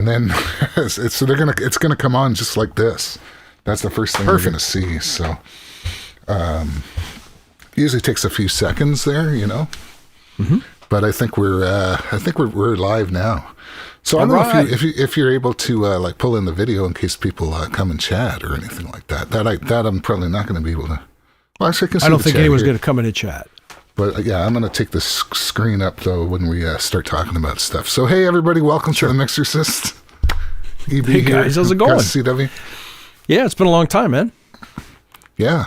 and then it's gonna come on just like this. That's the first thing you're gonna see. So usually takes a few seconds there, but I think we're live now. So I don't know if you're able to like pull in the video in case people come and chat or anything like that. That I'm probably not going to be able to. Well, actually, I can see I don't think anyone's here. going to come in and chat. But yeah, I'm going to take the screen up though when we start talking about stuff. So hey, everybody, welcome to the Mixorcist. EB hey guys, how's it going? CW. Yeah, it's been a long time, man. Yeah,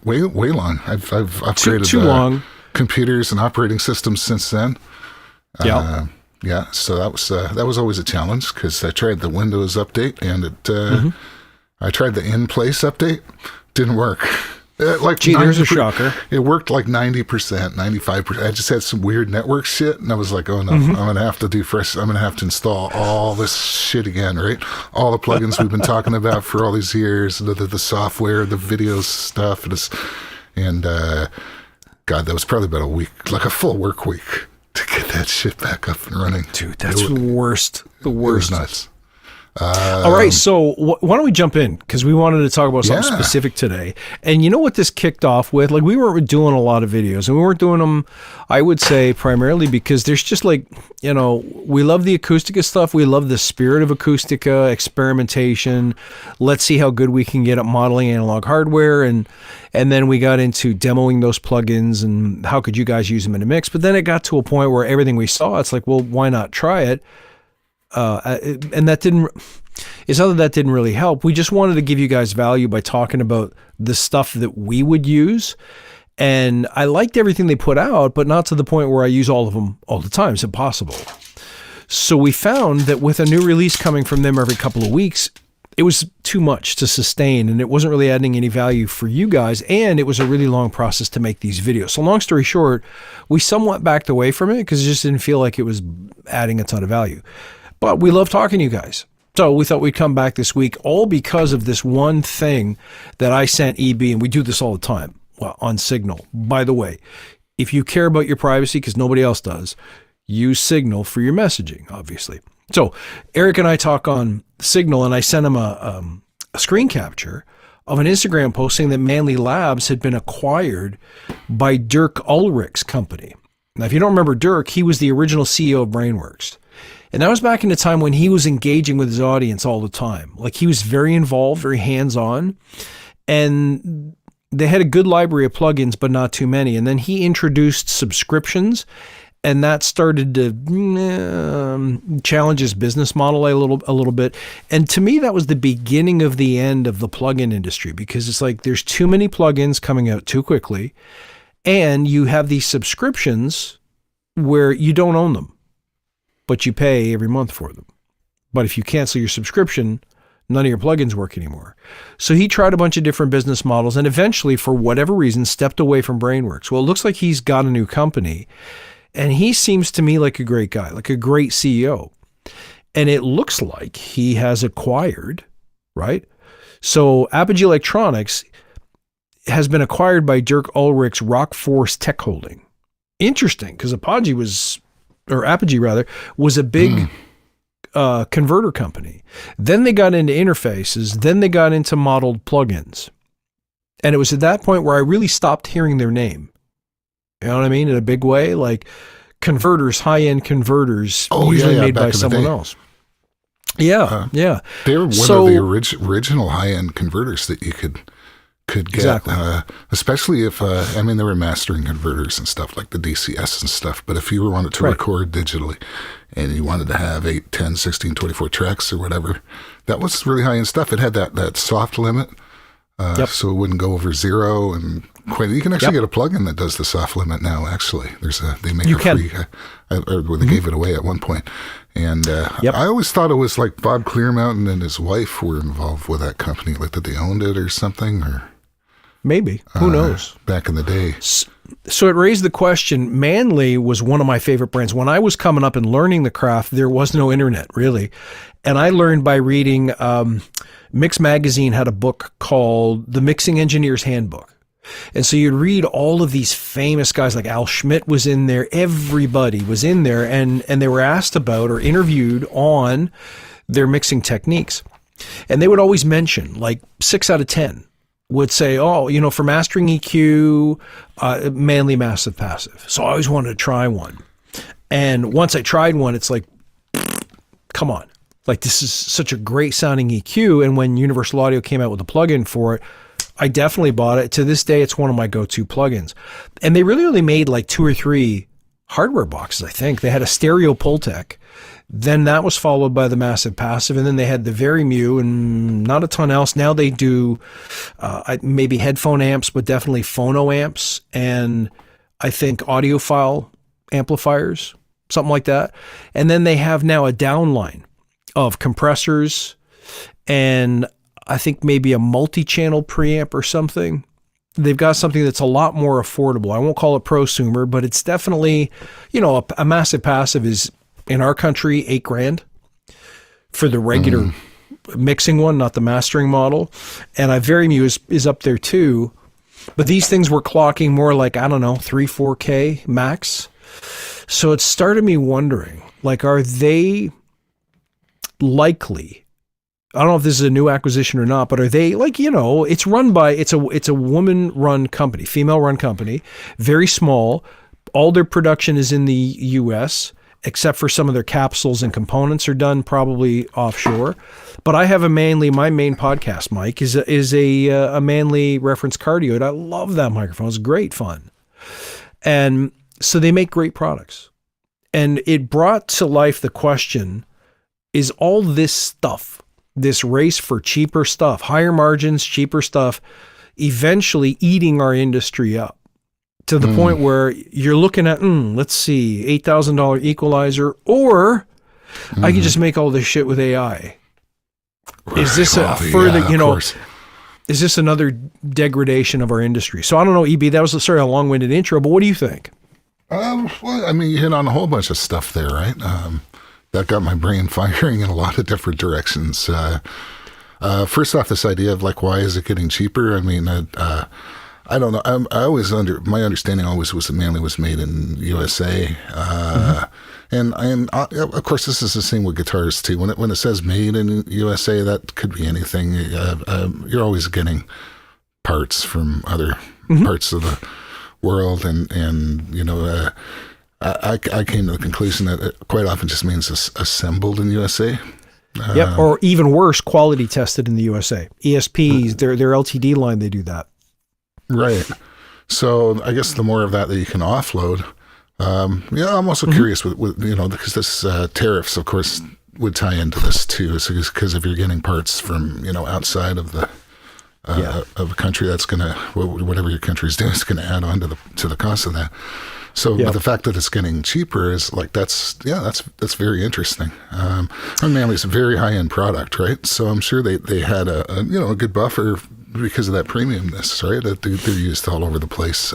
way long. I've upgraded too long computers and operating systems since then. Yeah. Yeah, so that was always a challenge because I tried the Windows update and I tried the in-place update, didn't work. There's a shocker. It worked like 90%, 95%. I just had some weird network shit, and I was like, oh no, I'm gonna have to install all this shit again, right? All the plugins we've been talking about for all these years, the software, the video stuff, and God, that was probably about a week, like a full work week, to get that shit back up and running. Dude, that's the worst. The worst. It was nuts. All right, so why don't we jump in? Because we wanted to talk about something specific today. And you know what this kicked off with? Like, we weren't doing a lot of videos, and we weren't doing them, I would say, primarily because there's just like, we love the Acoustica stuff. We love the spirit of Acoustica, experimentation. Let's see how good we can get at modeling analog hardware. And then we got into demoing those plugins and how could you guys use them in a mix. But then it got to a point where everything we saw, it's like, well, why not try it? And it's not that didn't really help. We just wanted to give you guys value by talking about the stuff that we would use. And I liked everything they put out, but not to the point where I use all of them all the time. It's impossible. So we found that with a new release coming from them every couple of weeks, it was too much to sustain and it wasn't really adding any value for you guys. And it was a really long process to make these videos. So long story short, we somewhat backed away from it because it just didn't feel like it was adding a ton of value. But we love talking to you guys. So we thought we'd come back this week all because of this one thing that I sent EB, and we do this all the time on Signal. By the way, if you care about your privacy, because nobody else does, use Signal for your messaging, obviously. So Eric and I talk on Signal, and I sent him a screen capture of an Instagram posting that Manly Labs had been acquired by Dirk Ulrich's company. Now, if you don't remember Dirk, he was the original CEO of Brainworks. And that was back in the time when he was engaging with his audience all the time. Like, he was very involved, very hands-on. And they had a good library of plugins, but not too many. And then he introduced subscriptions, and that started to challenge his business model a little bit. And to me, that was the beginning of the end of the plugin industry, because it's like there's too many plugins coming out too quickly, and you have these subscriptions where you don't own them, but you pay every month for them. But if you cancel your subscription, none of your plugins work anymore. So he tried a bunch of different business models and eventually, for whatever reason, stepped away from Brainworks. Well, it looks like he's got a new company, and he seems to me like a great guy, like a great CEO. And it looks like he has acquired, right? So Apogee Electronics has been acquired by Dirk Ulrich's Rockforce Tech Holding. Interesting, because Apogee was a big converter company. Then they got into interfaces. Then they got into modeled plugins. And it was at that point where I really stopped hearing their name. You know what I mean? In a big way, like converters, high-end converters, usually made by someone else. Yeah, yeah. They were one of the original high-end converters that you could get, exactly. Especially if, there were mastering converters and stuff like the DCS and stuff, but if you wanted to record digitally and you wanted to have 8, 10, 16, 24 tracks or whatever, that was really high-end stuff. It had that soft limit, so it wouldn't go over 0, and you can actually get a plugin that does the soft limit now, actually. They make it free, or they gave it away at one point. And I always thought it was like Bob Clearmountain and his wife were involved with that company, like that they owned it or something, or maybe. Who knows? Back in the day. So it raised the question. Manly was one of my favorite brands. When I was coming up and learning the craft, there was no internet, really. And I learned by reading, Mix Magazine had a book called The Mixing Engineer's Handbook. And so you'd read all of these famous guys, like Al Schmidt was in there, everybody was in there, and they were asked about or interviewed on their mixing techniques. And they would always mention, like 6 out of 10 would say, oh, you know, for mastering EQ, mainly massive passive. So I always wanted to try one. And once I tried one, it's like, come on. Like, this is such a great sounding EQ. And when Universal Audio came out with a plugin for it, I definitely bought it. To this day, it's one of my go-to plugins. And they really only made like 2 or 3 hardware boxes, I think. They had a stereo Pultec. Then that was followed by the Massive Passive. And then they had the Very and not a ton else. Now they do maybe headphone amps, but definitely phono amps. And I think audiophile amplifiers, something like that. And then they have now a downline of compressors and I think maybe a multi-channel preamp or something. They've got something that's a lot more affordable. I won't call it prosumer, but it's definitely, you know, a Massive Passive is in our country $8,000 for the regular mixing one, not the mastering model. And Very is up there too. But these things were clocking more like, I don't know, 3-4K max. So it started me wondering, like, are they likely, I don't know if this is a new acquisition or not, but are they, like, you know, it's run by, it's a woman run company, female run company, very small. All their production is in the US, except for some of their capsules and components are done probably offshore. But I have my main podcast mic is a Manley reference cardioid. I love that microphone. It's great fun. And so they make great products. And it brought to life the question, is all this stuff, this race for cheaper stuff, higher margins, cheaper stuff, eventually eating our industry up to the point where you're looking at, let's see, $8,000 equalizer, or I can just make all this shit with AI. Is this a further, you know, is this another degradation of our industry? So I don't know, EB, that was a long-winded intro, but what do you think? Well, I mean, you hit on a whole bunch of stuff there, right? That got my brain firing in a lot of different directions. First off, this idea of like, why is it getting cheaper? I mean, I don't know. My understanding always was that Manley was made in USA. And of course, this is the same with guitars too. When it says made in USA, that could be anything. You're always getting parts from other parts of the world, and you know, I came to the conclusion that it quite often just means assembled in USA. Yep, or even worse, quality tested in the USA. ESPs, their LTD line, they do that. Right. So I guess the more of that you can offload. I'm also curious with you know, because this tariffs, of course, would tie into this too. Because if you're getting parts from, you know, outside of the of a country, that's gonna, whatever your country's doing is gonna add on to the cost of that. So but the fact that it's getting cheaper is like, that's very interesting. And Manley's a very high end product, right? So I'm sure they had a you know, a good buffer because of that premiumness, right? That they're used all over the place.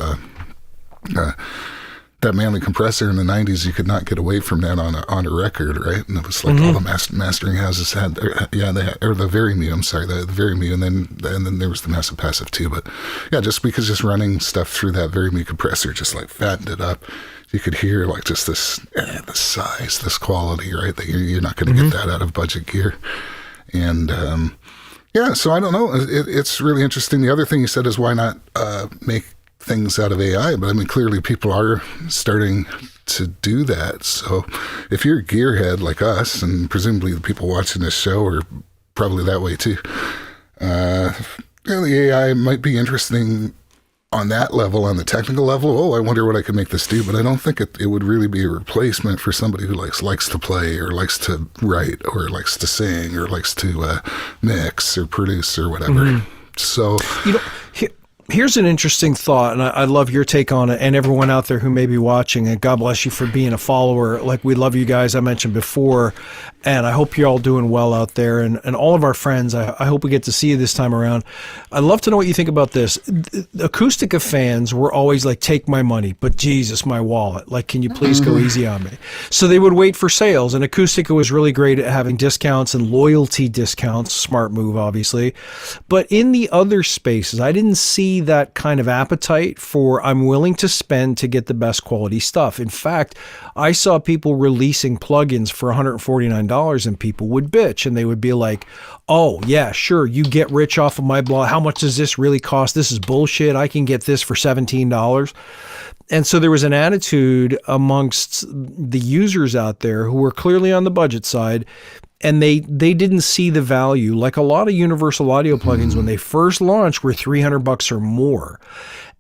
That Manley compressor in the 90s, you could not get away from that on a record, right? And it was like all the mastering houses had, they had, or the Very I'm sorry, the Very and then there was the Massive Passive too. But yeah, just running stuff through that Very compressor just like fattened it up. You could hear like just this, the size, this quality, right? That you're not going to get that out of budget gear. And so I don't know. It's really interesting. The other thing you said is, why not make things out of AI? But I mean, clearly people are starting to do that. So if you're a gearhead like us, and presumably the people watching this show are probably that way too, the AI might be interesting on that level, on the technical level. Oh, I wonder what I could make this do. But I don't think it would really be a replacement for somebody who likes to play, or likes to write, or likes to sing, or likes to mix or produce or whatever. So, you know, here's an interesting thought, and I love your take on it, and everyone out there who may be watching, and God bless you for being a follower. Like, we love you guys, I mentioned before, and I hope you're all doing well out there, and all of our friends, I hope we get to see you this time around. I'd love to know what you think about this. Acoustica fans were always like, take my money, but Jesus, my wallet. Like, can you please go easy on me? So they would wait for sales, and Acoustica was really great at having discounts and loyalty discounts. Smart move, obviously. But in the other spaces, I didn't see see that kind of appetite for I'm willing to spend to get the best quality stuff. In fact, I saw people releasing plugins for $149 and people would bitch and they would be like, oh yeah, sure, you get rich off of my blog. How much does this really cost? This is bullshit. I can get this for $17. And so there was an attitude amongst the users out there who were clearly on the budget side, and they didn't see the value. Like a lot of universal audio plugins when they first launched were $300 or more.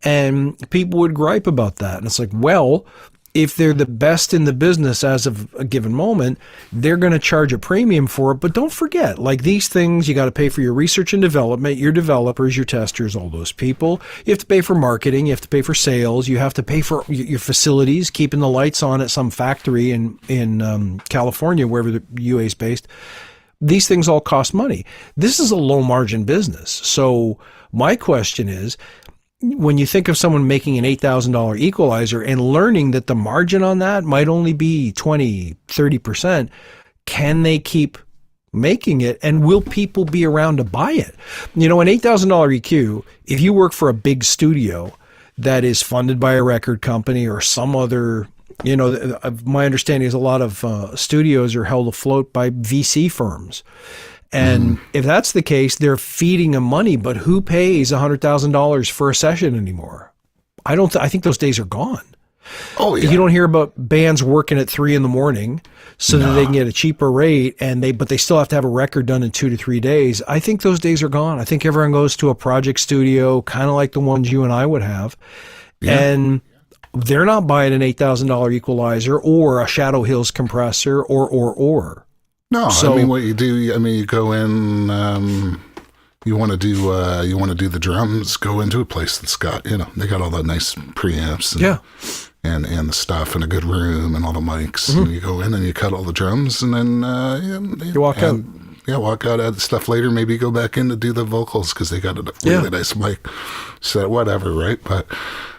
And people would gripe about that. And it's like, well, if they're the best in the business as of a given moment, they're going to charge a premium for it. But don't forget, like these things, you got to pay for your research and development, your developers, your testers, all those people. You have to pay for marketing. You have to pay for sales. You have to pay for your facilities, keeping the lights on at some factory in California, wherever the UA is based. These things all cost money. This is a low margin business. So my question is, when you think of someone making an $8,000 equalizer and learning that the margin on that might only be 20, 30%, can they keep making it? And will people be around to buy it? You know, an $8,000 EQ, if you work for a big studio that is funded by a record company or some other, you know, my understanding is a lot of studios are held afloat by VC firms. And if that's the case, they're feeding them money, but who pays $100,000 for a session anymore? I think those days are gone. Oh, yeah. You don't hear about bands working at 3 a.m. so that they can get a cheaper rate, but they still have to have a record done in 2 to 3 days. I think those days are gone. I think everyone goes to a project studio, kind of like the ones you and I would have. Yeah. And they're not buying an $8,000 equalizer or a Shadow Hills compressor or. No, so, I mean, what you do, you go in, you want to do the drums, go into a place that's got, they got all the nice preamps and the stuff and a good room and all the mics. And you go in and you cut all the drums and then you walk out. Yeah, walk out, add the stuff later, maybe go back in to do the vocals because they got a really nice mic set, whatever, right? But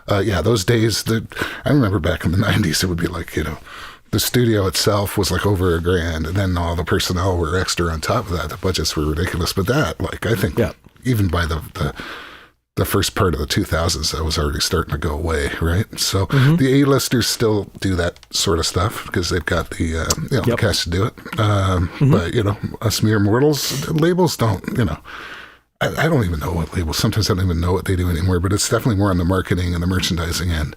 those days, I remember back in the 90s, it would be like, the studio itself was like over $1,000, and then all the personnel were extra on top of that. The budgets were ridiculous. But that, I think even by the first part of the 2000s, that was already starting to go away, right? So the A-listers still do that sort of stuff because they've got the cash to do it. But, us mere mortals, labels don't, I don't even know what labels. Sometimes I don't even know what they do anymore, but it's definitely more on the marketing and the merchandising end.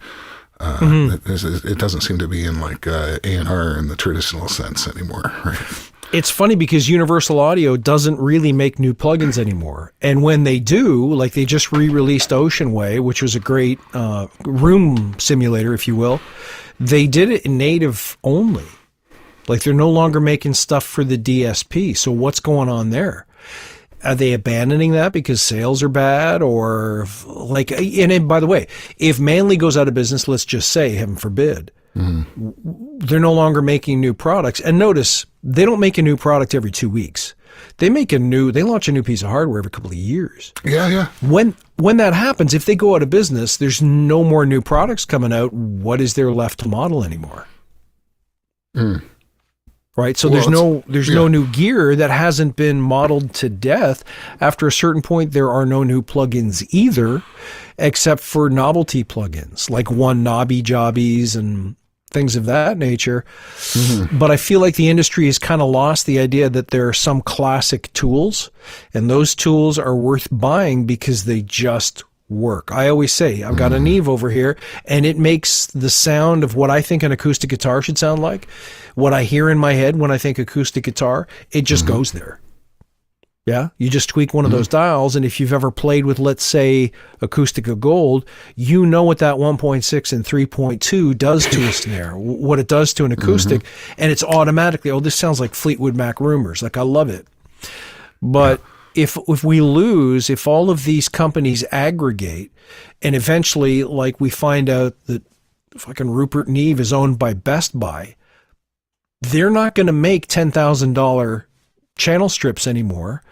It doesn't seem to be in like A&R in the traditional sense anymore, right? It's funny because Universal Audio doesn't really make new plugins anymore. And when they do, like they just re-released Ocean Way, which was a great room simulator, if you will, they did it in native only. Like they're no longer making stuff for the DSP. So what's going on there? Are they abandoning that because sales are bad or and by the way, if Manley goes out of business, let's just say, heaven forbid, they're no longer making new products. And notice, they don't make a new product every 2 weeks. They launch a new piece of hardware every couple of years. Yeah. When that happens, if they go out of business, there's no more new products coming out. What is there left to model anymore? Right. So there's no new gear that hasn't been modeled to death. After a certain point, there are no new plugins either, except for novelty plugins like one knobby jobbies and things of that nature. But I feel like the industry has kind of lost the idea that there are some classic tools, and those tools are worth buying because they just work. I always say, I've got a Neve over here, and it makes the sound of what I think an acoustic guitar should sound like. What I hear in my head when I think acoustic guitar, it just goes there. Yeah. You just tweak one of those dials. And if you've ever played with, let's say, Acoustica Gold, you know what that 1.6 and 3.2 does to a snare, what it does to an acoustic. And it's automatically, this sounds like Fleetwood Mac Rumors. Like, I love it. But if all of these companies aggregate and eventually, like, we find out that fucking Rupert Neve is owned by Best Buy, they're not going to make $10,000 channel strips anymore.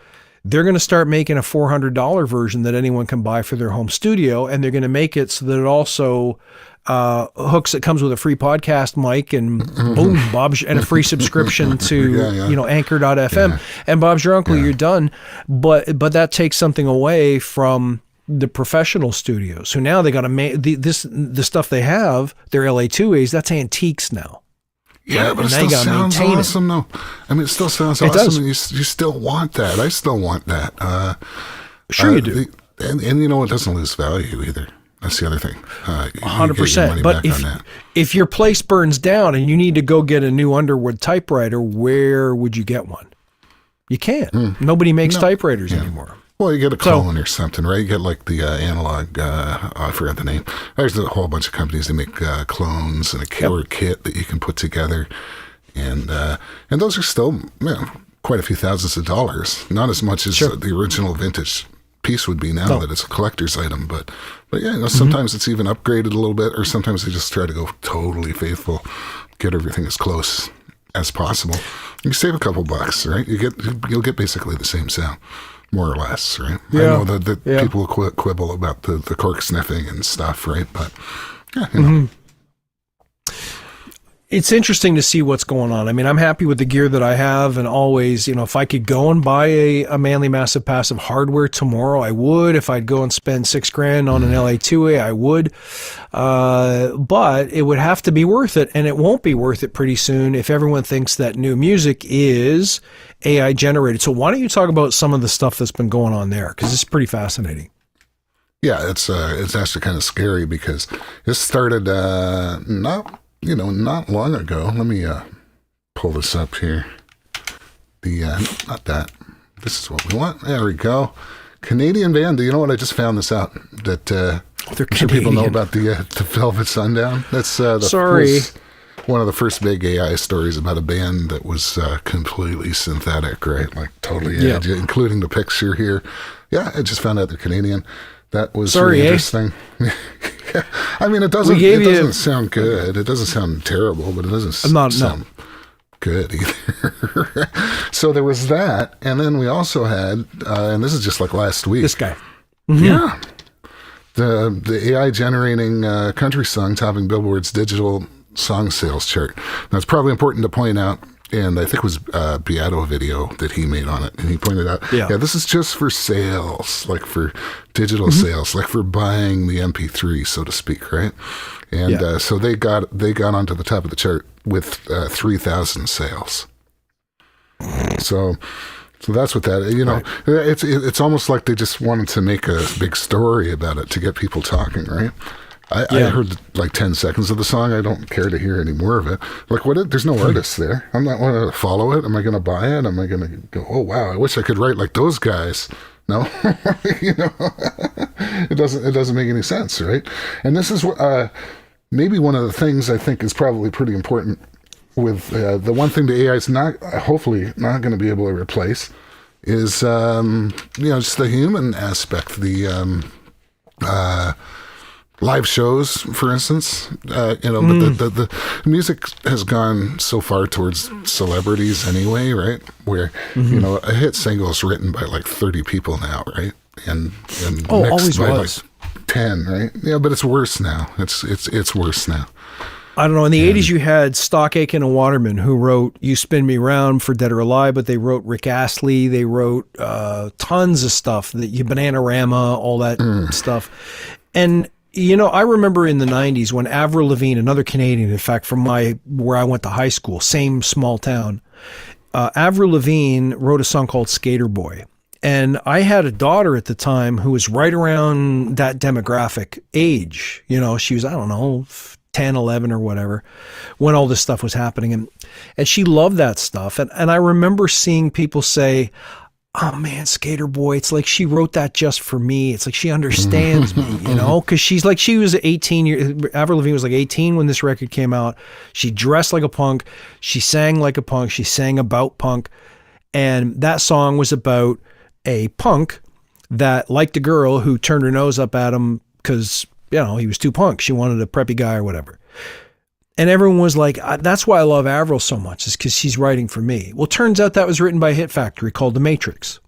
They're going to start making a $400 version that anyone can buy for their home studio, and they're going to make it so that it also hooks. It comes with a free podcast mic and boom, Bob's, and a free subscription to Anchor.fm. And Bob's your uncle. You're done. But that takes something away from the professional studios who now they got to the stuff they have, their LA2As, that's antiques now. Yeah, but it still sounds awesome, though. I mean, it still sounds awesome. And you still want that. I still want that. Sure you do. And you know, it doesn't lose value either. That's the other thing. 100%. But if your place burns down and you need to go get a new Underwood typewriter, where would you get one? You can't. Nobody makes typewriters anymore. Well, you get a clone or something, right? You get like the analog, I forgot the name. There's a whole bunch of companies that make clones and a kit that you can put together. And those are still quite a few thousands of dollars. Not as much as the original vintage piece would be now that it's a collector's item. But yeah, you know, sometimes it's even upgraded a little bit, or sometimes they just try to go totally faithful, get everything as close as possible. You save a couple bucks, right? You'll get basically the same sound, more or less, right? Yeah. I know that people quibble about the cork sniffing and stuff, right? But yeah, you know. It's interesting to see what's going on. I mean, I'm happy with the gear that I have, and always, you know, if I could go and buy a Manly Massive Passive hardware tomorrow, I would. If I'd go and spend $6,000 on an LA2A, I would. But it would have to be worth it, and it won't be worth it pretty soon if everyone thinks that new music is AI generated. So why don't you talk about some of the stuff that's been going on there? Because it's pretty fascinating. Yeah, it's actually kind of scary because it started not long ago. Let me pull this up here. Not that. This is what we want. There we go. Canadian band. Do you know what? I just found this out. That they're sure people know about the Velvet Sundown. That's one of the first big AI stories about a band that was completely synthetic, right? Like totally, including the picture here. Yeah, I just found out they're Canadian. That was really interesting. I mean, it doesn't sound good. It doesn't sound terrible, but it doesn't sound good either. So there was that, and then we also had, and this is just like last week. This guy. Mm-hmm. Yeah. The AI generating country song topping Billboard's digital song sales chart. Now, it's probably important to point out, and I think it was Beato video that he made on it, and he pointed out, this is just for sales, like for digital sales, like for buying the MP3, so to speak, right? And so they got onto the top of the chart with 3,000 sales. So that's what that, you know, it's almost like they just wanted to make a big story about it to get people talking, right? I heard like 10 seconds of the song. I don't care to hear any more of it. Like, what? There's no artist there. I'm not going to follow it. Am I going to buy it? Am I going to go, oh, wow, I wish I could write like those guys? No, you know, it doesn't make any sense, right? And this is what maybe one of the things I think is probably pretty important with the one thing the AI is hopefully not going to be able to replace is, just the human aspect, the live shows, for instance, but the music has gone so far towards celebrities anyway, right? Where, you know, a hit single is written by like 30 people now, right? And mixed by like 10, right? Yeah, but it's worse now. It's worse now. I don't know. In the 80s, you had Stock Aitken and Waterman who wrote You Spin Me Round for Dead or Alive, but they wrote Rick Astley. They wrote tons of stuff, Bananarama, all that stuff. And you know, I remember in the 90s when Avril Lavigne, another Canadian, in fact, from where I went to high school, same small town, Avril Lavigne wrote a song called Skater Boy. And I had a daughter at the time who was right around that demographic age. You know, she was, I don't know, 10, 11 or whatever, when all this stuff was happening. And she loved that stuff. And I remember seeing people say, oh man, Skater Boy, it's like she wrote that just for me. It's like she understands me, you know, because she was 18 Avril Lavigne was like 18 when this record came out. She dressed like a punk. She sang like a punk. She sang about punk. And that song was about a punk that liked a girl who turned her nose up at him because, you know, he was too punk. She wanted a preppy guy or whatever. And everyone was like, that's why I love Avril so much, is because she's writing for me. Well, turns out that was written by a hit factory called The Matrix.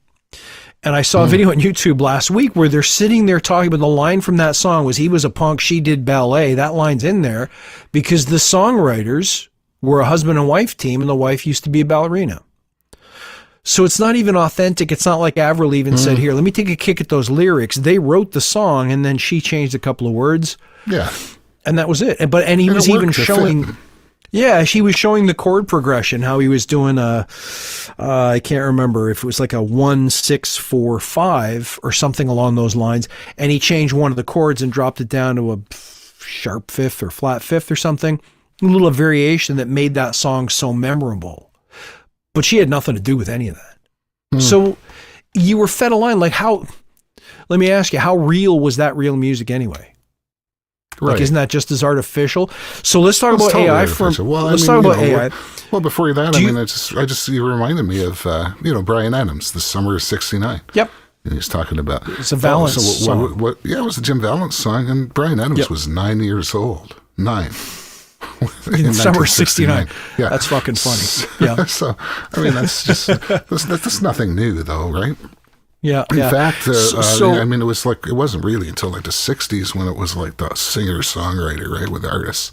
And I saw a video on YouTube last week where they're sitting there talking about the line from that song was, he was a punk, she did ballet. That line's in there because the songwriters were a husband and wife team and the wife used to be a ballerina. So it's not even authentic. It's not like Avril even said, here, let me take a kick at those lyrics. They wrote the song and then she changed a couple of words. Yeah. And that was it. And he was even showing, she was showing the chord progression, how he was doing I can't remember if it was like a 1, 6, 4, 5 or something along those lines. And he changed one of the chords and dropped it down to a sharp fifth or flat fifth or something. A little variation that made that song so memorable. But she had nothing to do with any of that. So you were fed a line. Like let me ask you, how real was that real music anyway? Right. Like, isn't that just as artificial? So let's talk about AI let's talk about AI. Well, before that, you reminded me of, Bryan Adams, The Summer of '69. Yep. And he's talking about. It's a Valance song. It was a Jim Valance song, and Bryan Adams was 9 years old. 9. In Summer of '69. Yeah. That's fucking funny. Yeah. So, I mean, that's nothing new, though, right? Yeah. In fact, it wasn't really until like the 60s when it was like the singer-songwriter, right, with artists.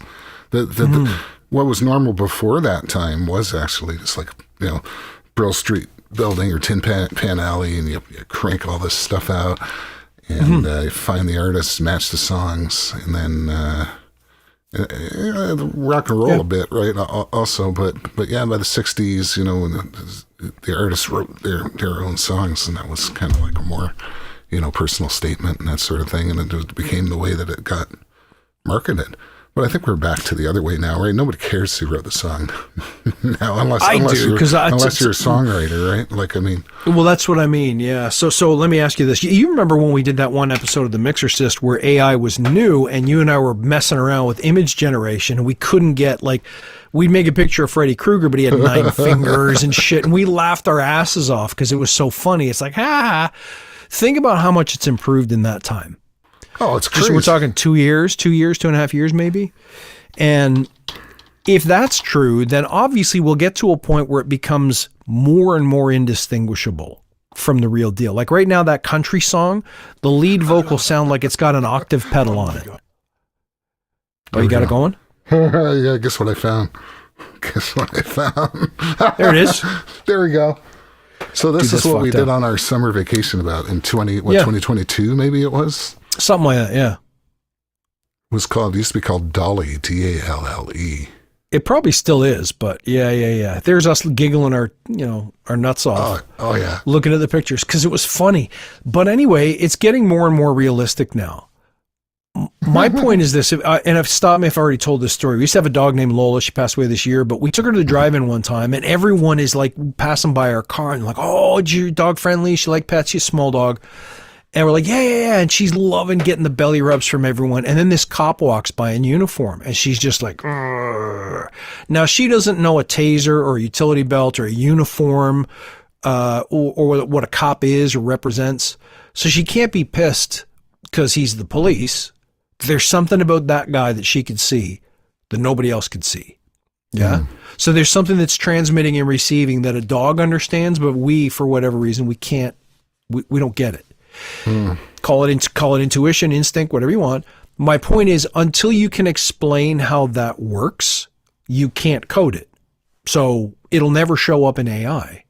What was normal before that time was actually just like, Brill Street Building or Tin Pan Alley, and you crank all this stuff out and you find the artists, match the songs, and then rock and roll a bit, right? Also, but yeah, by the 60s, when the artists wrote their own songs, and that was kind of like a more, personal statement and that sort of thing, and it became the way that it got marketed. But I think we're back to the other way now, right? Nobody cares who wrote the song now, unless you're a songwriter, right? Like, I mean, well, that's what I mean. Yeah. So let me ask you this: you remember when we did that one episode of the Mixorcist where AI was new, and you and I were messing around with image generation, and we couldn't get we'd make a picture of Freddy Krueger, but he had 9 fingers and shit, and we laughed our asses off because it was so funny. It's like, think about how much it's improved in that time. Oh, it's crazy. We're talking 2 years, 2.5 years maybe. And if that's true, then obviously we'll get to a point where it becomes more and more indistinguishable from the real deal. Like right now, that country song, the lead vocals sound like it's got an octave pedal on it. Oh, you got it going? Yeah, guess what I found? There it is. There we go. So this is what we did on our summer vacation about in 2022, maybe it was? Something like that, yeah. It used to be called Dolly, Dalle. It probably still is, but yeah. There's us giggling our nuts off. Oh yeah. Looking at the pictures because it was funny. But anyway, it's getting more and more realistic now. My point is this, and I've stopped me if I already told this story. We used to have a dog named Lola. She passed away this year, but we took her to the drive-in one time, and everyone is like passing by our car and like, oh, is your dog friendly? She like pets. She's a small dog. And we're like, yeah. And she's loving getting the belly rubs from everyone. And then this cop walks by in uniform, and she's just like, "Urgh." Now she doesn't know a taser or a utility belt or a uniform or what a cop is or represents. So she can't be pissed because he's the police. There's something about that guy that she could see that nobody else could see. Yeah. So there's something that's transmitting and receiving that a dog understands, but we, for whatever reason, we can't, we don't get it. Call it intuition, instinct, whatever you want. My point is, until you can explain how that works, you can't code it. So it'll never show up in AI.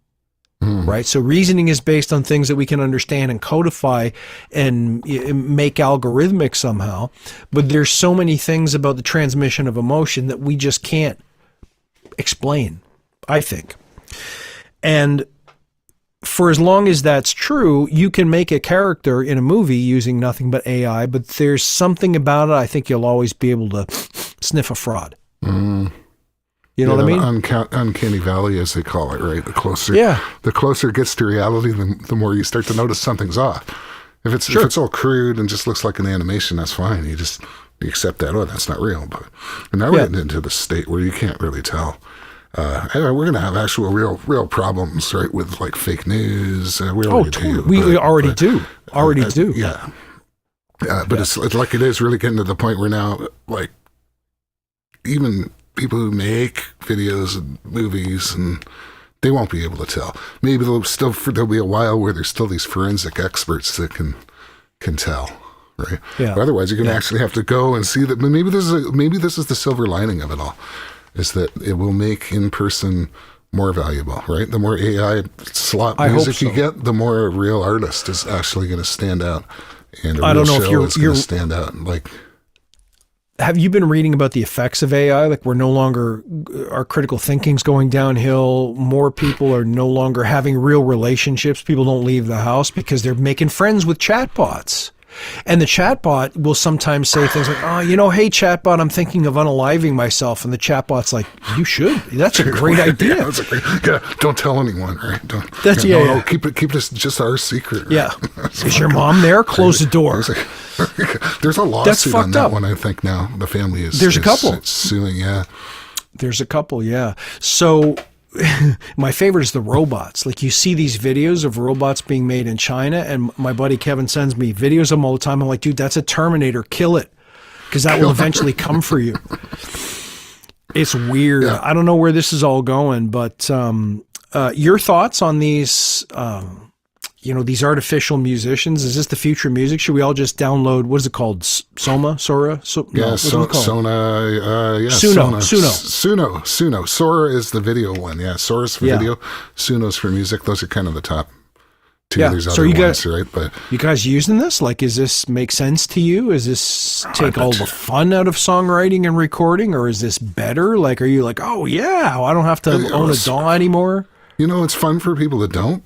Right? So reasoning is based on things that we can understand and codify and make algorithmic somehow. But there's so many things about the transmission of emotion that we just can't explain, I think. And for as long as that's true, you can make a character in a movie using nothing but AI, but there's something about it I think you'll always be able to sniff a fraud. You know what I mean? Uncanny valley, as they call it, right? The closer it gets to reality, the more you start to notice something's off. If it's all crude and just looks like an animation, that's fine. You accept that. Oh, that's not real. But now we're getting into the state where you can't really tell. We're going to have actual real problems, right, with like fake news. We already do. We already do. Yeah. But it's like it is really getting to the point where now, like, even people who make videos and movies, and they won't be able to tell. Maybe there'll be a while where there's still these forensic experts that can tell, right? Yeah. But otherwise, you're going to actually have to go and see that. Maybe this is the silver lining of it all, is that it will make in-person more valuable, right? The more AI slot music you get, the more a real artist is actually going to stand out, and a real show is going to stand out. Like, have you been reading about the effects of AI? Like, we're no longer, our critical thinking's going downhill. More people are no longer having real relationships. People don't leave the house because they're making friends with chatbots. And the chatbot will sometimes say things like, oh, hey, chatbot, I'm thinking of unaliving myself. And the chatbot's like, you should. That's a great idea. That's a great, don't tell anyone, right? Don't. That's, no, keep this just our secret. Right? Yeah. Is your mom there? Close the door. There's a lawsuit on that one, I think now. The family is There's a couple suing, yeah. There's a couple, yeah. So my favorite is the robots. Like, you see these videos of robots being made in China, and my buddy Kevin sends me videos of them all the time. I'm like, dude, that's a Terminator. Kill it, because that will eventually come for you. It's weird. Yeah. I don't know where this is all going, but your thoughts on these, these artificial musicians? Is this the future of music? Should we all just download, what is it called? Sora? Sona. Suno. Sora is the video one. Yeah, Sora's for video. Suno's for music. Those are kind of the top two. Yeah. There's other ones, right? But you guys using this? Like, does this make sense to you? Is this take all the fun out of songwriting and recording, or is this better? Like, are you like, oh yeah, I don't have to own a DAW anymore? It's fun for people that don't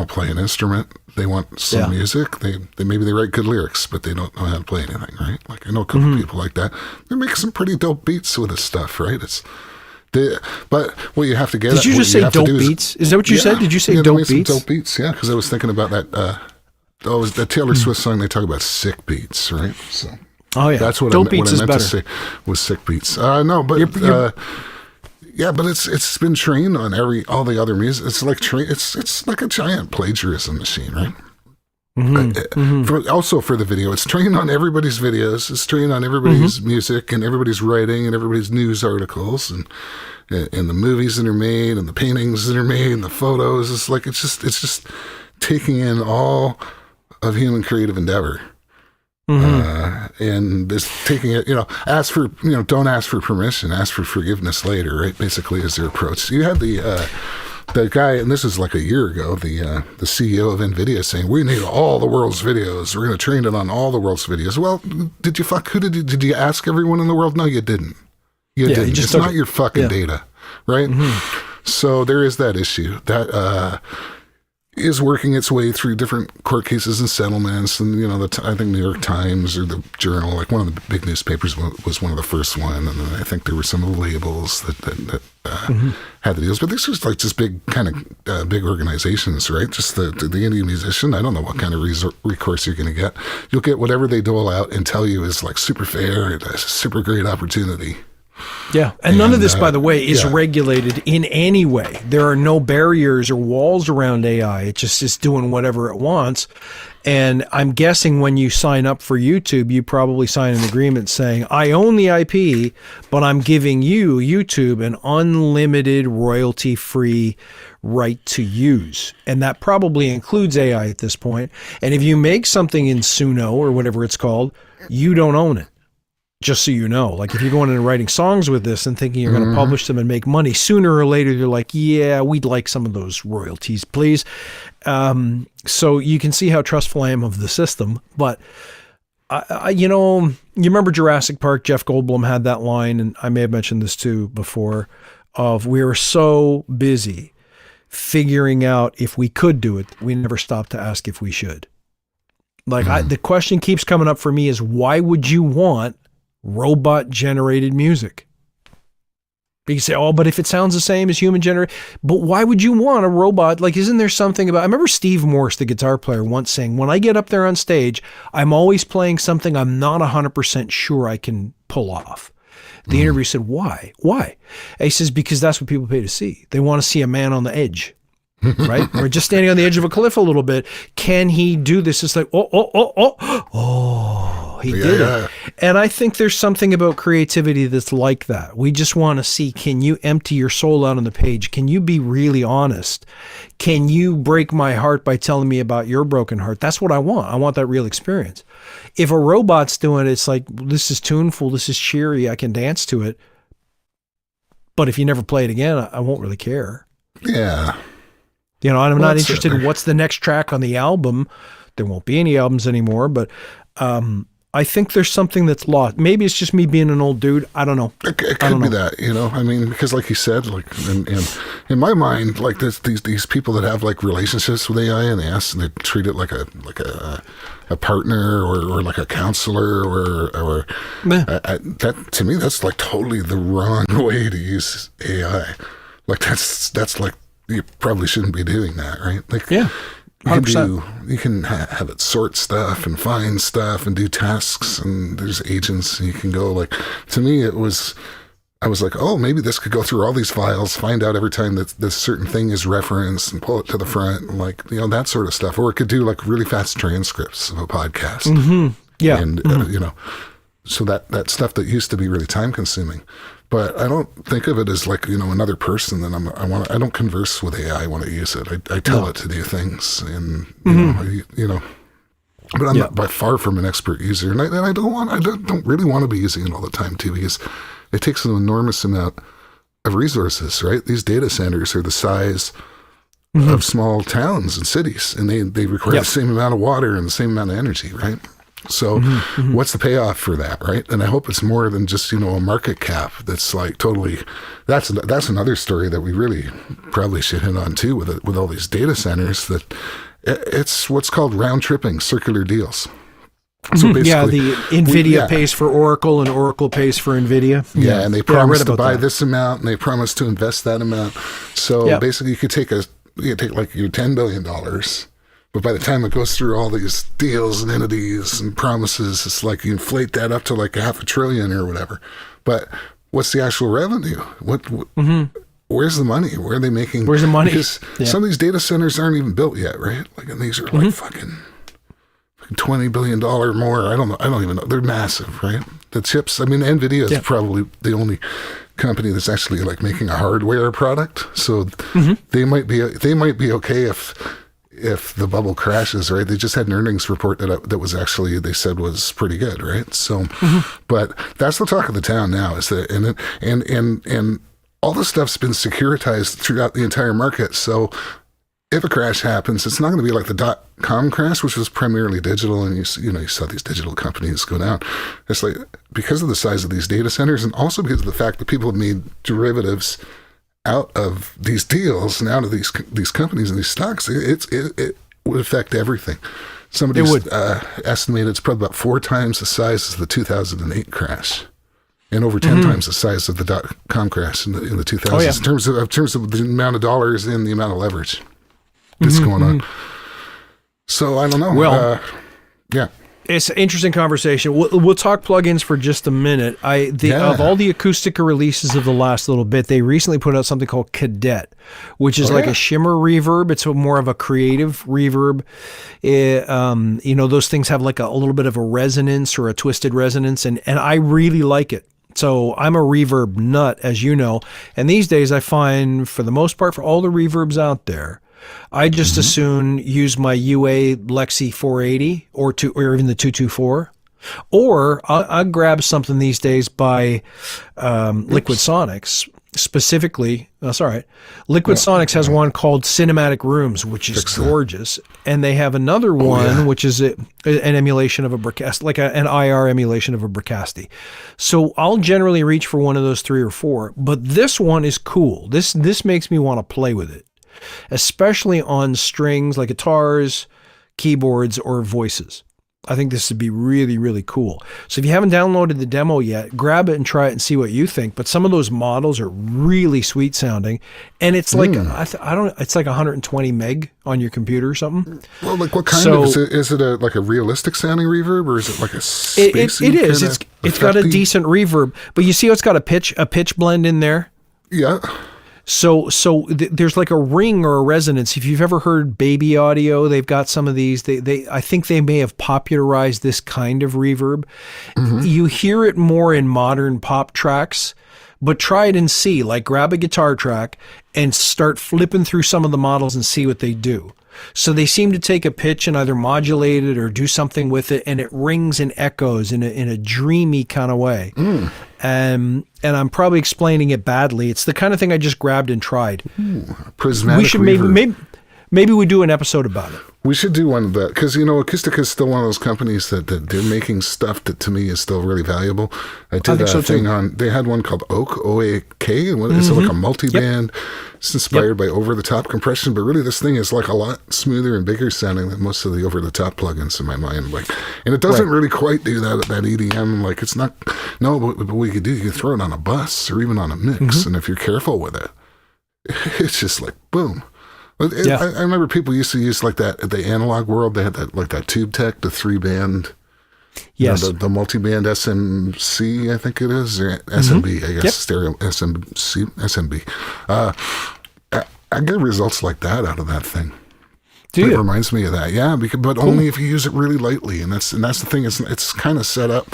play an instrument. They want some music. They maybe they write good lyrics, but they don't know how to play anything, right? Like, I know a couple people like that. They make some pretty dope beats with this stuff, right? But what you have to get. Did you just say dope beats? Is that what you said? Did you say dope beats? Some dope beats, yeah. Because I was thinking about that. It was the Taylor Swift song. They talk about sick beats, right? So, that's what dope beats is better. To say was sick beats. No, but. Yeah, but it's been trained on all the other music. It's like it's like a giant plagiarism machine, right? Also for the video, it's trained on everybody's videos. It's trained on everybody's music and everybody's writing and everybody's news articles and the movies that are made and the paintings that are made and the photos. It's just taking in all of human creative endeavor. And this taking it, don't ask for permission, ask for forgiveness later, right? Basically is their approach. You had the guy, and this is like a year ago, the CEO of NVIDIA saying, we need all the world's videos. We're going to train it on all the world's videos. Well, did you ask everyone in the world? No, you didn't. You didn't. It's not your fucking data, right? So there is that issue that, is working its way through different court cases and settlements, and I think New York Times or the Journal, like one of the big newspapers, was one of the first one, and then I think there were some of the labels that had the deals. But these are like just big kind of big organizations, right? Just the indie musician. I don't know what kind of recourse you're going to get. You'll get whatever they dole out and tell you is like super fair and a super great opportunity. Yeah. And none of this, by the way, is regulated in any way. There are no barriers or walls around AI. It just is doing whatever it wants. And I'm guessing when you sign up for YouTube, you probably sign an agreement saying, I own the IP, but I'm giving you, YouTube, an unlimited royalty-free right to use. And that probably includes AI at this point. And if you make something in Suno or whatever it's called, you don't own it. Just so you know, like if you're going in and writing songs with this and thinking you're going to publish them and make money, sooner or later you're like, yeah, we'd like some of those royalties, please. So you can see how trustful I am of the system. But you remember Jurassic Park? Jeff Goldblum had that line, and I may have mentioned this too before, of we were so busy figuring out if we could do it, we never stopped to ask if we should. Like the question keeps coming up for me is, why would you want robot generated music? You say, oh, but if it sounds the same as human generated, but why would you want a robot? Like, isn't there something about, I remember Steve Morse, the guitar player, once saying, when I get up there on stage, I'm always playing something I'm not 100% sure I can pull off. The interviewer said, why? And he says, because that's what people pay to see. They want to see a man on the edge. Right? Or just standing on the edge of a cliff a little bit. Can he do this? It's like, he did it. And I think there's something about creativity that's like that. We just want to see, can you empty your soul out on the page? Can you be really honest? Can you break my heart by telling me about your broken heart? That's what I want. I want that real experience. If a robot's doing it, it's like, this is tuneful, this is cheery, I can dance to it. But if you never play it again, I won't really care. Yeah. You know, and I'm not interested in what's the next track on the album. There won't be any albums anymore, but I think there's something that's lost. Maybe it's just me being an old dude. I don't know. It could be that, you know. I mean, because like you said, like in my mind, like there's these people that have like relationships with AI, and they treat it like a partner or like a counselor or that to me that's like totally the wrong way to use AI. Like that's like you probably shouldn't be doing that, right? Like yeah. 100%. You can have it sort stuff and find stuff and do tasks, and there's agents, and you can go like, to me I was like, oh, maybe this could go through all these files, find out every time that this certain thing is referenced and pull it to the front, and like, you know, that sort of stuff. Or it could do like really fast transcripts of a podcast. Mm-hmm. Yeah. And, you know, so that stuff that used to be really time consuming. But I don't think of it as like, you know, another person that I don't converse with AI when I use it. I tell it to do things, and you know, but I'm not by far from an expert user, and I don't really want to be using it all the time too, because it takes an enormous amount of resources, right? These data centers are the size of small towns and cities, and they require the same amount of water and the same amount of energy, right? So what's the payoff for that, right? And I hope it's more than just, you know, a market cap that's like totally, that's another story that we really probably should hit on too with all these data centers, that it's what's called round tripping circular deals. So basically, the NVIDIA pays for Oracle and Oracle pays for NVIDIA. Yeah, and they promise to buy this amount and they promise to invest that amount. So basically you could take like your $10 billion, but by the time it goes through all these deals and entities and promises, it's like you inflate that up to like $500 billion or whatever. But what's the actual revenue? Where's the money? Where are they making? Where's the money? Because some of these data centers aren't even built yet, right? Like, and these are like fucking $20 billion more. I don't even know. They're massive, right? The chips. I mean, NVIDIA is probably the only company that's actually like making a hardware product. So they might be okay if the bubble crashes, right? They just had an earnings report that was actually, they said was pretty good, right? So, but that's the talk of the town now, is that, and all this stuff's been securitized throughout the entire market. So if a crash happens, it's not going to be like the .com crash, which was primarily digital, and you saw these digital companies go down. It's like, because of the size of these data centers, and also because of the fact that people have made derivatives out of these deals and out of these companies and these stocks, it would affect everything. Somebody estimated it's probably about 4 times the size as the 2008 crash, and over 10 times the size of the .com crash in the 2000s, in terms of the amount of dollars and the amount of leverage that's going on. So I don't know. Well, it's an interesting conversation. We'll talk plugins for just a minute. Of all the Acoustica releases of the last little bit, they recently put out something called Cadet, which is a shimmer reverb. It's more of a creative reverb. Those things have like a little bit of a resonance or a twisted resonance, and I really like it. So I'm a reverb nut, as you know. And these days I find, for the most part, for all the reverbs out there, I just as soon use my UA Lexi 480 or even the 224, or I'll grab something these days by Liquid Sonics. Specifically, that's all right. Liquid Sonics has one called Cinematic Rooms, which is gorgeous, and they have another one which is an emulation of a Bricasti, like an IR emulation of a Bricasti. So I'll generally reach for one of those 3 or 4, but this one is cool. This makes me want to play with it, especially on strings like guitars, keyboards, or voices. I think this would be really, really cool. So if you haven't downloaded the demo yet, grab it and try it and see what you think. But some of those models are really sweet sounding, and it's like it's like 120 meg on your computer or something. Well, like what kind of is it? Like a realistic sounding reverb, or is it like a spacey? It is. It's got a decent reverb, but you see how it's got a pitch blend in there. Yeah. So there's like a ring or a resonance. If you've ever heard Baby Audio, they've got some of these. I think they may have popularized this kind of reverb. You hear it more in modern pop tracks, but try it and see. Like grab a guitar track and start flipping through some of the models and see what they do. So they seem to take a pitch and either modulate it or do something with it, and it rings and echoes in a dreamy kind of way. And I'm probably explaining it badly. It's the kind of thing I just grabbed and tried. Prismatic we should maybe we do an episode about it. We should do one of that, because, you know, Acoustica is still one of those companies that they're making stuff that to me is still really valuable. I did a thing on, they had one called Oak, O-A-K, and it's like a multi-band. Yep. It's inspired by over-the-top compression, but really this thing is like a lot smoother and bigger sounding than most of the over-the-top plugins in my mind. Like, and it doesn't really quite do that EDM. Like, it's not, no, but what you could do, you could throw it on a bus or even on a mix, and if you're careful with it, it's just like, boom. I remember people used to use like that at the analog world. They had that like that Tube Tech, the 3-band, yes, the multi-band SMC, I think it is, or SMB, I guess, stereo SMB. I get results like that out of that thing. It reminds me of that, yeah, but only if you use it really lightly, and that's the thing. It's kind of set up.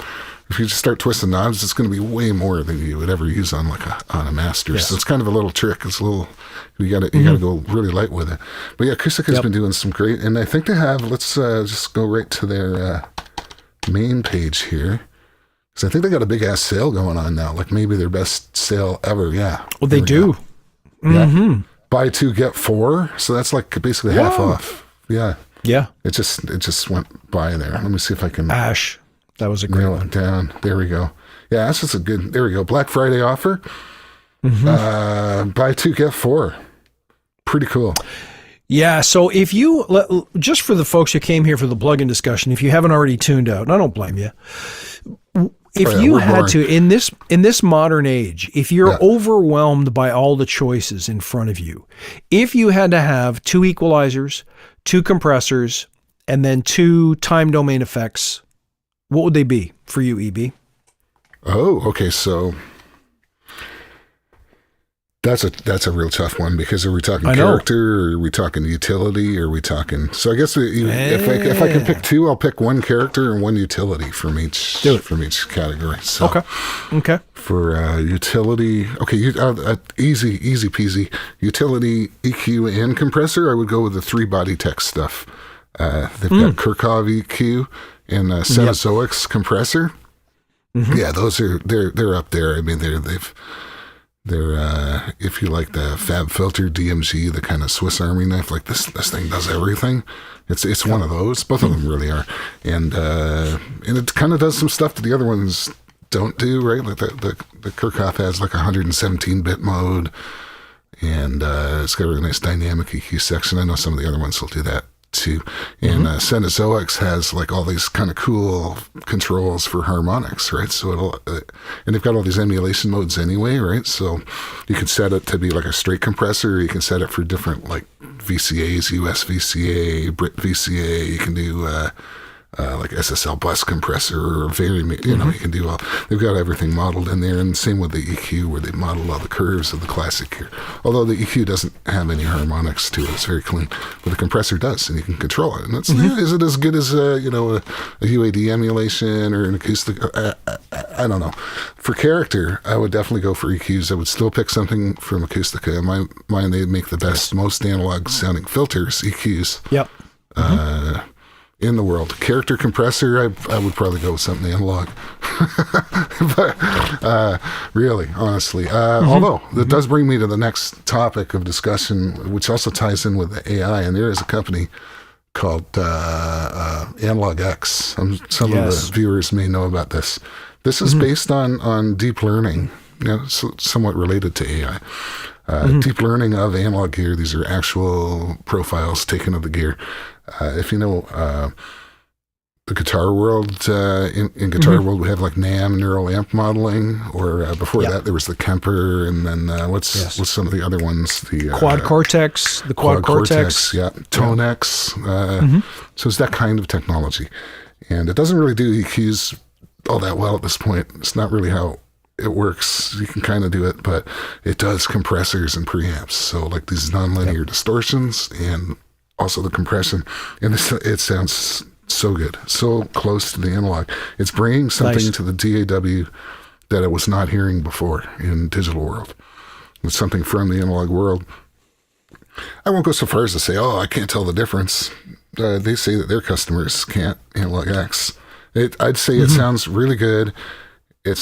If you just start twisting knobs, it's going to be way more than you would ever use on on a master. Yes. So it's kind of a little trick. It's a little, you got to go really light with it. But yeah, Acoustica has been doing some great, and I think they have. Let's just go right to their main page here, because I think they got a big ass sale going on now. Like maybe their best sale ever. Yeah. Well, they do. Yeah. Buy 2 get 4, so that's like basically half off. Yeah. Yeah. It just went by there. Let me see if I can. Ash. That was a great one. Down. There we go. Yeah, that's just a good. There we go. Black Friday offer. Buy 2 get 4. Pretty cool. Yeah. So if you just for the folks who came here for the plugin discussion, if you haven't already tuned out, and I don't blame you. If you had to in this modern age, if you're overwhelmed by all the choices in front of you, if you had to have 2 equalizers, 2 compressors, and then 2 time domain effects, what would they be for you, EB? Oh, okay. So that's a real tough one, because are we talking character, or are we talking utility, or are we talking? So I guess if I can pick 2, I'll pick 1 character and 1 utility from each category. So, okay. For utility, easy peasy. Utility, EQ, and compressor, I would go with the 3 body tech stuff. They've got Kirchhoff EQ and Cenozoics compressor. Yeah, those they're up there. I mean, they're if you like the Fab Filter DMG, the kind of Swiss Army knife, like this thing does everything. It's one of those. Both of them really are, and it kind of does some stuff that the other ones don't do, right? Like the Kirchhoff has like 117-bit mode, and it's got a really nice dynamic EQ section. I know some of the other ones will do that too. And Cenozoics has like all these kind of cool controls for harmonics, right? So it'll and they've got all these emulation modes anyway, right? So you can set it to be like a straight compressor, or you can set it for different like VCAs, US VCA, Brit VCA. You can do like SSL bus compressor, or you can do all. They've got everything modeled in there, and same with the EQ, where they modeled all the curves of the classic here. Although the EQ doesn't have any harmonics to it, it's very clean, but the compressor does, and you can control it. And that's is it as good as a UAD emulation or an acoustic? I don't know. For character, I would definitely go for EQs. I would still pick something from Acoustica. In my mind, they make the best, most analog sounding filters, EQs. Yep. In the world. Character compressor, I would probably go with something analog. But really, honestly. Although, that does bring me to the next topic of discussion, which also ties in with the AI, and there is a company called Analog X. Some of the viewers may know about this. This is based on deep learning, somewhat related to AI. Deep learning of analog gear. These are actual profiles taken of the gear. If you know the guitar world, in guitar world, we have like NAM, neural amp modeling, or before that there was the Kemper, and then what's some of the other ones? The Quad Cortex, Quad Cortex, Tone-X. So it's that kind of technology, and it doesn't really do EQs all that well at this point. It's not really how it works. You can kind of do it, but it does compressors and preamps. So like these nonlinear distortions, and also the compression, and it sounds so good, so close to the analog. It's bringing something to the DAW that I was not hearing before in digital world. It's something from the analog world. I won't go so far as to say, I can't tell the difference. They say that their customers can't analog X. I'd say it sounds really good. It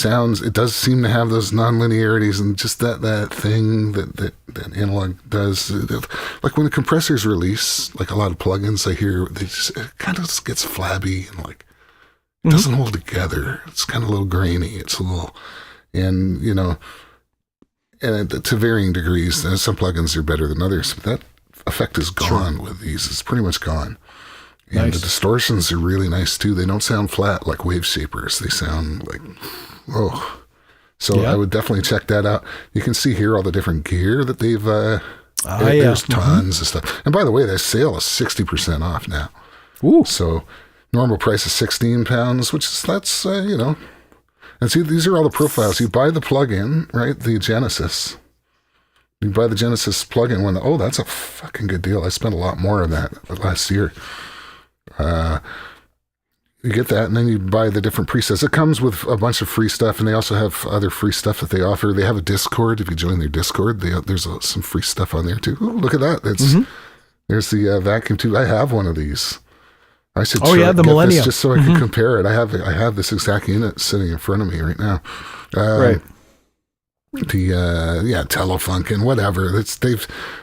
does seem to have those non-linearities and just that thing that analog does. Like when the compressors release, like a lot of plugins I hear, it kind of just gets flabby and like doesn't hold together. It's kind of a little grainy. It's a little, and and to varying degrees. Some plugins are better than others, but that effect is gone with these. It's pretty much gone. And the distortions are really nice too. They don't sound flat like wave shapers. They sound like, So I would definitely check that out. You can see here all the different gear that they've, there's tons of stuff. And by the way, that sale is 60% off now. Ooh. So normal price is £16, which is, that's, and see, these are all the profiles. You buy the plugin, right? The Genesis. You buy the Genesis plugin when, that's a fucking good deal. I spent a lot more on that last year. You get that, and then you buy the different presets. It comes with a bunch of free stuff, and they also have other free stuff that they offer. They have a Discord. If you join their Discord, there's some free stuff on there too. Ooh, look at that. There's the vacuum tube. I have one of these. I should the Millennium, just so I can compare it. I have this exact unit sitting in front of me right now. Right. The Telefunk and whatever.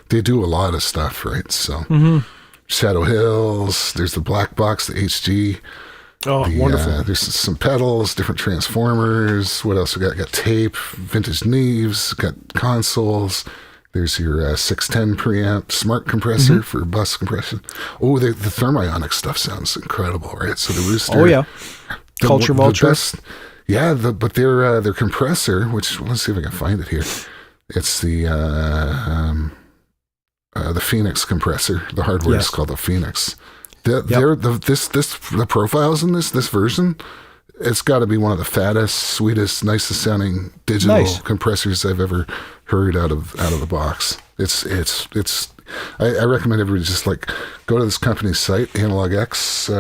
They do a lot of stuff, right? So Shadow Hills. There's the black box, the HG. Oh, wonderful. There's some pedals, different transformers. What else we got? Got tape, vintage Neves, got consoles. There's your 610 preamp, smart compressor for bus compression. Oh, the thermionic stuff sounds incredible, right? So the Rooster. Oh, yeah. Culture Vulture. But their compressor, which, let's see if I can find it here. It's the Phoenix compressor. The hardware is called the Phoenix. The profiles in this version, it's got to be one of the fattest, sweetest, nicest sounding digital compressors I've ever heard out of the box. I recommend everybody just like go to this company's site, AnalogX,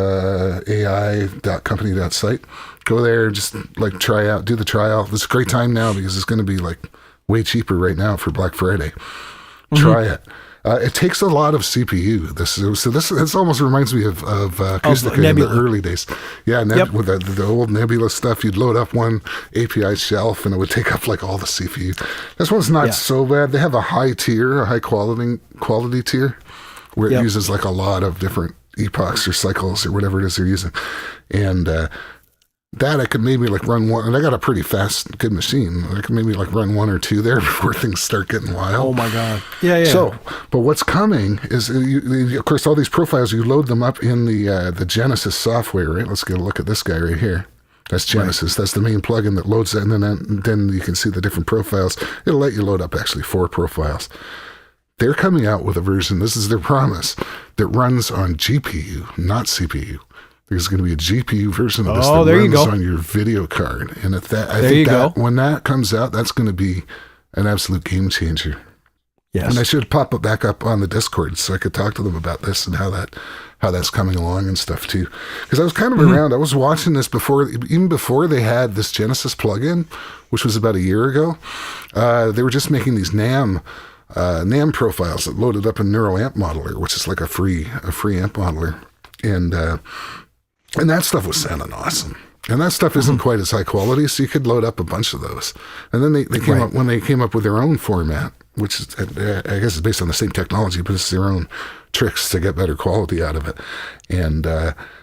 ai.company.site. Go there, just like try out, do the trial. It's a great time now because it's going to be like way cheaper right now for Black Friday. Try it. It takes a lot of CPU. This almost reminds me of Acoustica in the early days. Yeah, with the old Nebula stuff, you'd load up one API shelf and it would take up like all the CPU. This one's not so bad. They have a high quality tier, where it uses like a lot of different epochs or cycles or whatever it is they're using, and that I could maybe like run one, and I got a pretty fast, good machine. I could maybe like run one or two there before things start getting wild. Oh my God. Yeah. So, but what's coming is, of course, all these profiles, you load them up in the Genesis software, right? Let's get a look at this guy right here. That's Genesis. Right. That's the main plugin that loads that, and then you can see the different profiles. It'll let you load up actually 4 profiles. They're coming out with a version, this is their promise, that runs on GPU, not CPU. There's going to be a GPU version of this that runs on your video card. And when that comes out, that's going to be an absolute game changer. Yes. And I should pop it back up on the Discord so I could talk to them about this and how that's coming along and stuff too. Because I was kind of around. I was watching this even before they had this Genesis plugin, which was about a year ago. They were just making these NAM profiles that loaded up a Neural Amp Modeler, which is like a free amp modeler. And that stuff was sounding awesome. And that stuff isn't quite as high quality, so you could load up a bunch of those. And then they came up with their own format, which is, I guess is based on the same technology, but it's their own tricks to get better quality out of it. And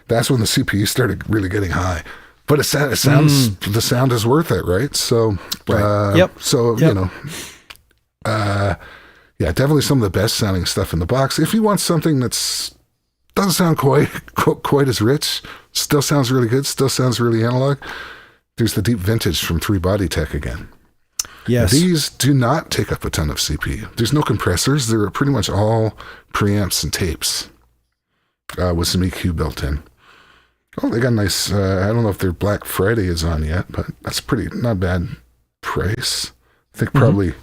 that's when the CPU started really getting high. But it sounds the sound is worth it, right? So, definitely some of the best sounding stuff in the box. If you want something that's doesn't sound quite as rich, still sounds really good, still sounds really analog, there's the Deep Vintage from 3 Body Tech again. Yes. These do not take up a ton of CPU. There's no compressors. They're pretty much all preamps and tapes with some EQ built in. Oh, they got a nice, I don't know if their Black Friday is on yet, but that's not bad price. I think probably,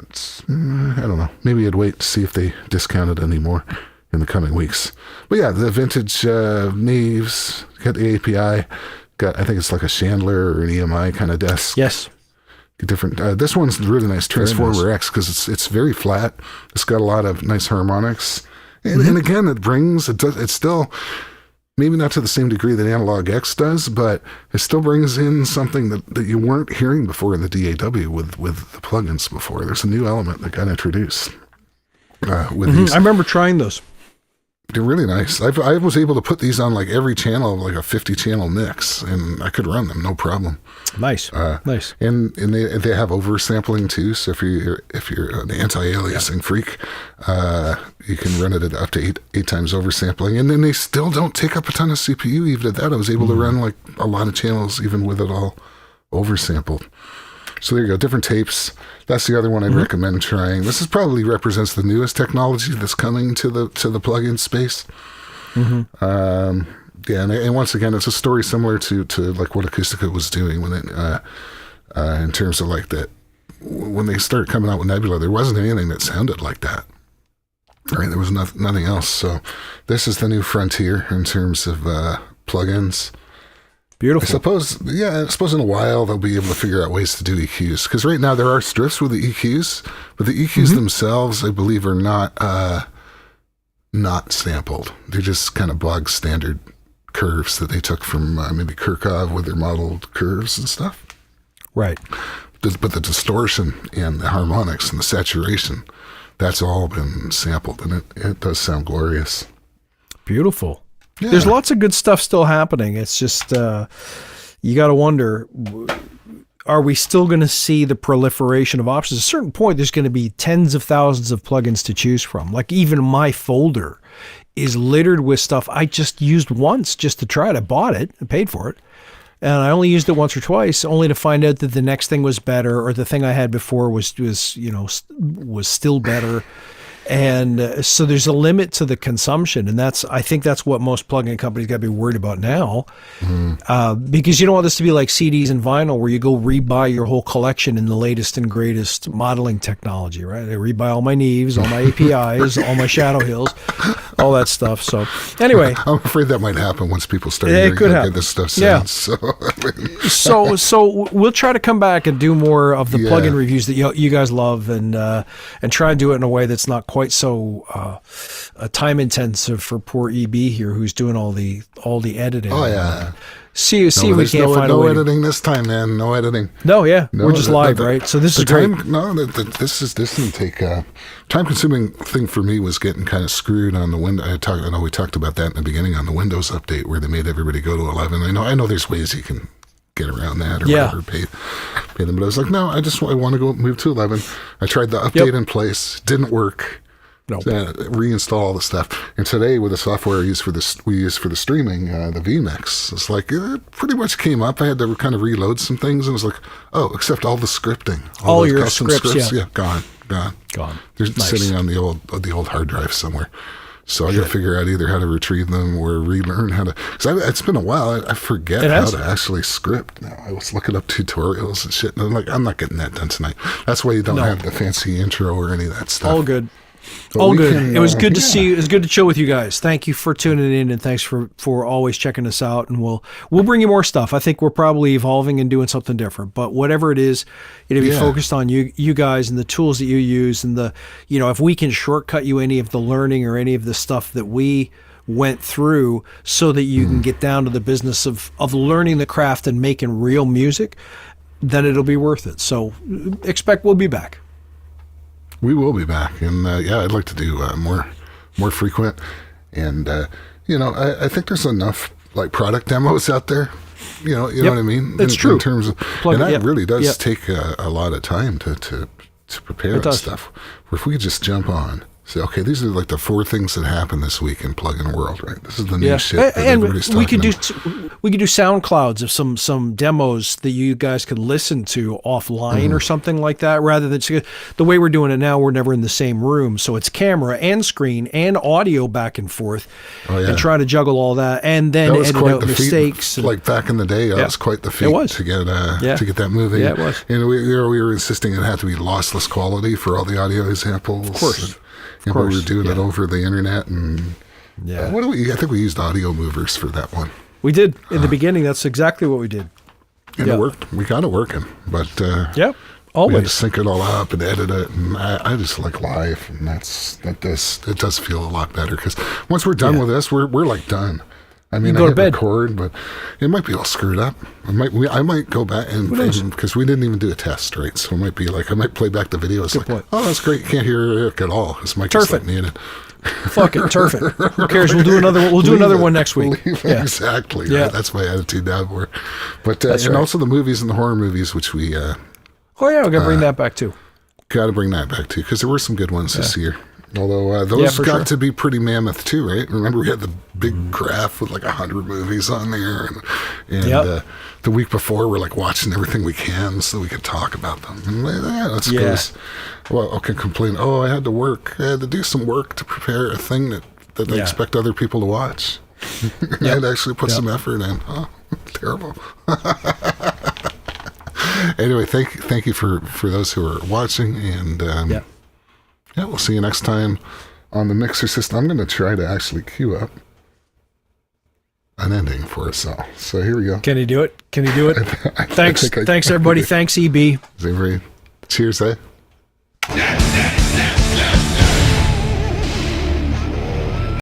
I don't know, maybe I'd wait to see if they discount it anymore in the coming weeks. But yeah, the vintage Neves, got the API, I think it's like a Chandler or an EMI kind of desk. Yes. Different. This one's really nice, Transformer X, because it's very flat. It's got a lot of nice harmonics, and again, it's still maybe not to the same degree that Analog X does, but it still brings in something that you weren't hearing before in the DAW with the plugins before. There's a new element that got introduced with these. I remember trying those. They're really nice. I was able to put these on like every channel of like a 50 channel mix, and I could run them no problem. Nice, nice. And they have oversampling too. So if you're an anti-aliasing freak, you can run it at up to eight times oversampling, and then they still don't take up a ton of CPU. Even at that, I was able to run like a lot of channels even with it all oversampled. So there you go, different tapes. That's the other one I'd recommend trying. This probably represents the newest technology that's coming to the plugin space. Yeah, and once again, it's a story similar to like what Acoustica was doing when it, in terms of like that, when they started coming out with Nebula, there wasn't anything that sounded like that. Right, there was nothing else. So this is the new frontier in terms of plugins. Beautiful. I suppose in a while they'll be able to figure out ways to do EQs. Because right now there are strips with the EQs, but the EQs themselves, I believe, are not sampled. They're just kind of bog standard curves that they took from maybe Kirchhoff with their modeled curves and stuff. Right. But the distortion and the harmonics and the saturation, that's all been sampled, and it does sound glorious. Beautiful. Yeah. There's lots of good stuff still happening. It's just, you got to wonder, are we still going to see the proliferation of options? At a certain point, there's going to be tens of thousands of plugins to choose from. Like even my folder is littered with stuff I just used once just to try it. I bought it and paid for it. And I only used it once or twice, only to find out that the next thing was better, or the thing I had before was still better. And so there's a limit to the consumption, and I think that's what most plugin companies got to be worried about now, because you don't want this to be like CDs and vinyl, where you go rebuy your whole collection in the latest and greatest modeling technology, right? I rebuy all my Neves, all my APIs, all my Shadow Hills, all that stuff. So anyway, I'm afraid that might happen once people start hearing how good this stuff sounds. Yeah. So we'll try to come back and do more of the plugin reviews that you guys love, and try and do it in a way that's not quite so time intensive for poor EB here, who's doing all the editing. Oh yeah. See if we can't find a way. No editing this time, man. No editing. No, yeah, we're just live, right? So this is great. This didn't take time-consuming thing for me was getting kind of screwed on the window. I know we talked about that in the beginning on the Windows update where they made everybody go to 11. I know there's ways you can get around that or whatever, pay them. But I was like, no, I want to go move to 11. I tried the update in place, didn't work. Nope. Reinstall all the stuff. And today with the software we use for the streaming, the vMix, it's like it pretty much came up. I had to kind of reload some things, and it was like, oh, except all the scripting, all your scripts, gone. They're sitting on the old hard drive somewhere. So I got to figure out either how to retrieve them or relearn how to. Because it's been a while. I forget how to actually script now. I was looking up tutorials and shit, and I'm like, I'm not getting that done tonight. That's why you don't have the fancy intro or any of that stuff. All good. All good. It was good to see you. It was good to chill with you guys. Thank you for tuning in, and thanks for always checking us out. And we'll bring you more stuff. I think we're probably evolving and doing something different. But whatever it is, it'll be focused on you guys and the tools that you use, and if we can shortcut you any of the learning or any of the stuff that we went through, so that you can get down to the business of learning the craft and making real music, then it'll be worth it. So expect we'll be back. We will be back, and I'd like to do more frequent, and I think there's enough like product demos out there. You know what I mean? It's true. In terms of, and that really does take a lot of time to prepare and stuff. Where if we could just jump on, say, okay, these are like the 4 things that happened this week in plugin world, right? This is the new shit that everybody's talking about. We could do sound clouds of some demos that you guys could listen to offline or something like that, rather than the way we're doing it now. We're never in the same room, so it's camera and screen and audio back and forth, and try to juggle all that, and then edit out mistakes. Like back in the day, that was quite the feat to get that moving. Yeah, it was. And we were insisting it had to be lossless quality for all the audio examples. Of course. We were doing it over the internet, and I think we used Audio Movers for that one. We did in the beginning. That's exactly what we did. And it worked. We got it working, but Yep. we had to Always. sync it all up and edit it, and I just like live, and it does feel a lot better because once we're done with this, we're like done. I mean, go I to hit bed. record, but it might be all screwed up. I might go back and because we didn't even do a test, right? So it might be like I might play back the video. It's like, point. oh, that's great. You can't hear it at all. This mic is like muted. Fuck it, turf it. Who cares? We'll do another. We'll do another one next week. Yeah. Exactly. Yeah. Right? That's my attitude now. But That's and right. also the movies and the horror movies, which we Oh yeah, we're gonna bring that back too. got to bring that back too, because there were some good ones this year. Although those for got sure. to be pretty mammoth too, right? Remember we had the big graph with like 100 movies on there, and the week before we're like watching everything we can so we could talk about them. And that's good. Well, I can complain. Oh, I had to work. I had to do some work to prepare a thing that I expect other people to watch. I had to actually put some effort in. Oh, terrible. Anyway, thank you for those who are watching, and yeah, we'll see you next time on the Mixorcist. I'm going to try to actually queue up an ending for us all. So here we go. Can he do it? Can he do it? I Thanks, think I everybody. Thanks, EB. Is everybody? Cheers, eh?